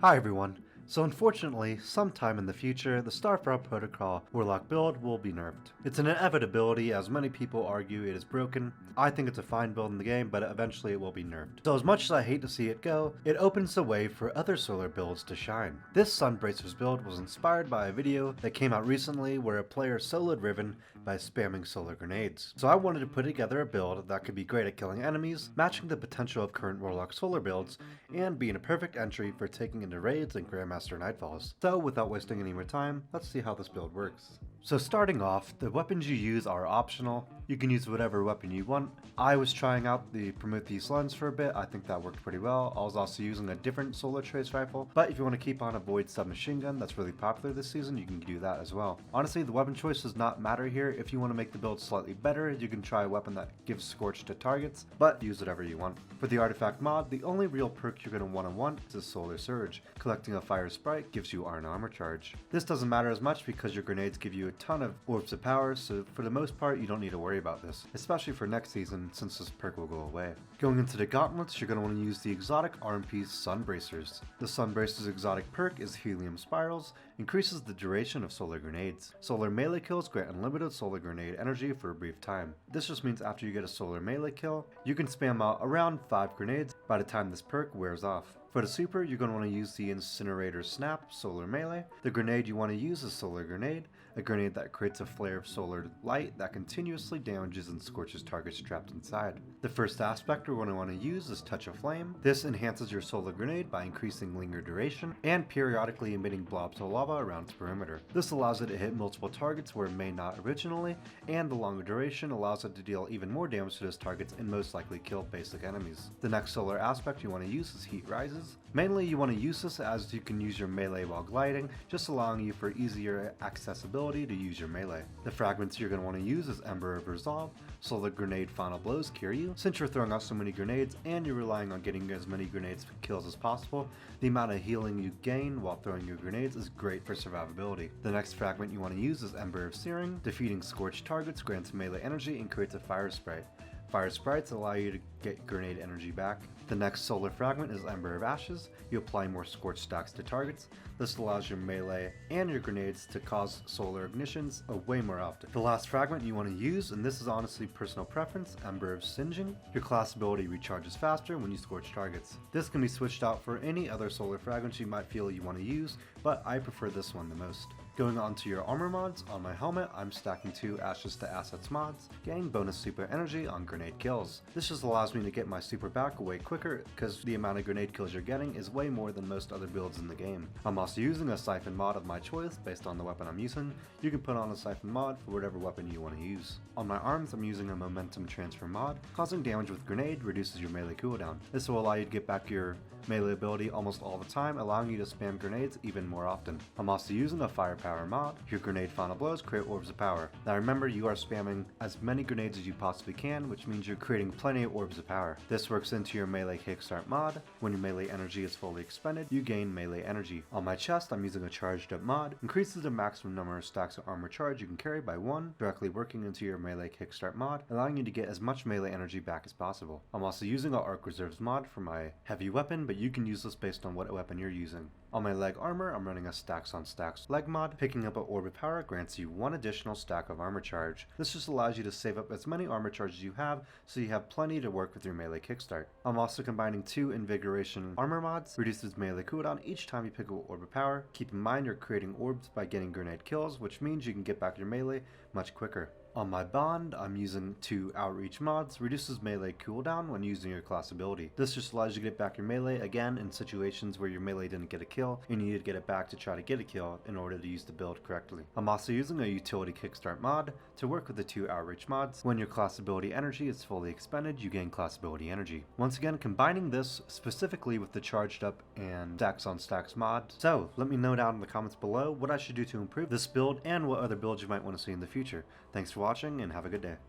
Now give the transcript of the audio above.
Hi everyone. So unfortunately, sometime in the future, the Starfall Protocol Warlock build will be nerfed. It's an inevitability, as many people argue it is broken. I think it's a fine build in the game, but eventually it will be nerfed. So as much as I hate to see it go, it opens the way for other solar builds to shine. This Sunbracers build was inspired by a video that came out recently where a player soloed Riven by spamming solar grenades. So I wanted to put together a build that could be great at killing enemies, matching the potential of current Warlock solar builds, and being a perfect entry for taking into raids and Grandmaster Nightfalls. So without wasting any more time, let's see how this build works. So starting off, the weapons you use are optional. You can use whatever weapon you want. I was trying out the Prometheus lens for a bit. I think that worked pretty well. I was also using a different solar trace rifle, but if you want to keep on a void submachine gun that's really popular this season, you can do that as well. Honestly, the weapon choice does not matter here. If you want to make the build slightly better, you can try a weapon that gives scorch to targets, but use whatever you want. For the artifact mod, the only real perk you're going to want is Solar Surge. Collecting a fire sprite gives you an armor charge. This doesn't matter as much because your grenades give you a ton of orbs of power, so for the most part you don't need to worry about this, especially for next season since this perk will go away. Going into the gauntlets, you're going to want to use the exotic arm piece Sunbracers. The Sunbracers exotic perk is Helium Spirals, increases the duration of solar grenades. Solar melee kills grant unlimited solar grenade energy for a brief time. This just means after you get a solar melee kill, you can spam out around 5 grenades by the time this perk wears off. For the super, you're going to want to use the Incinerator Snap Solar Melee. The grenade you want to use is Solar Grenade, a grenade that creates a flare of solar light that continuously damages and scorches targets trapped inside. The first aspect we're going to want to use is Touch of Flame. This enhances your solar grenade by increasing linger duration and periodically emitting blobs of lava around its perimeter. This allows it to hit multiple targets where it may not originally, and the longer duration allows it to deal even more damage to those targets and most likely kill basic enemies. The next solar aspect you want to use is Heatrise. Mainly you want to use this as you can use your melee while gliding, just allowing you for easier accessibility to use your melee. The fragments you're going to want to use is Ember of Resolve, Solar Grenade Final Blows cure you. Since you're throwing out so many grenades and you're relying on getting as many grenades kills as possible, the amount of healing you gain while throwing your grenades is great for survivability. The next fragment you want to use is Ember of Searing. Defeating scorched targets grants melee energy and creates a fire sprite. Fire sprites allow you to get grenade energy back. The next solar fragment is Ember of Ashes. You apply more scorch stacks to targets. This allows your melee and your grenades to cause solar ignitions way more often. The last fragment you want to use, and this is honestly personal preference, Ember of Singeing. Your class ability recharges faster when you scorch targets. This can be switched out for any other solar fragments you might feel you want to use, but I prefer this one the most. Going on to your armor mods, on my helmet I'm stacking 2 Ashes to Assets mods, getting bonus super energy on grenade kills. This just allows me to get my super back way quicker because the amount of grenade kills you're getting is way more than most other builds in the game. I'm also using a siphon mod of my choice based on the weapon I'm using. You can put on a siphon mod for whatever weapon you want to use. On my arms I'm using a momentum transfer mod. Causing damage with grenade reduces your melee cooldown. This will allow you to get back your melee ability almost all the time, allowing you to spam grenades even more often. I'm also using a firepower mod. Your grenade final blows create orbs of power. Now remember, you are spamming as many grenades as you possibly can, which means you're creating plenty of orbs of power. This works into your melee kickstart mod. When your melee energy is fully expended, you gain melee energy. On my chest, I'm using a charged up mod. Increases the maximum number of stacks of armor charge you can carry by 1, directly working into your melee kickstart mod, allowing you to get as much melee energy back as possible. I'm also using a arc reserves mod for my heavy weapon, but you can use this based on what weapon you're using. On my leg armor, I'm running a stacks on stacks leg mod. Picking up an orb of power grants you 1 additional stack of armor charge. This just allows you to save up as many armor charges as you have, so you have plenty to work with your melee kickstart. I'm also combining 2 invigoration armor mods. Reduces melee cooldown each time you pick up an orb of power. Keep in mind you're creating orbs by getting grenade kills, which means you can get back your melee much quicker. On my bond, I'm using 2 outreach mods. Reduces melee cooldown when using your class ability. This just allows you to get back your melee again in situations where your melee didn't get a kill and you need to get it back to try to get a kill in order to use the build correctly. I'm also using a utility kickstart mod to work with the 2 outreach mods. When your class ability energy is fully expended, you gain class ability energy. Once again, combining this specifically with the charged up and stacks on stacks mod. So let me know down in the comments below what I should do to improve this build and what other builds you might want to see in the future. Thanks for watching and have a good day.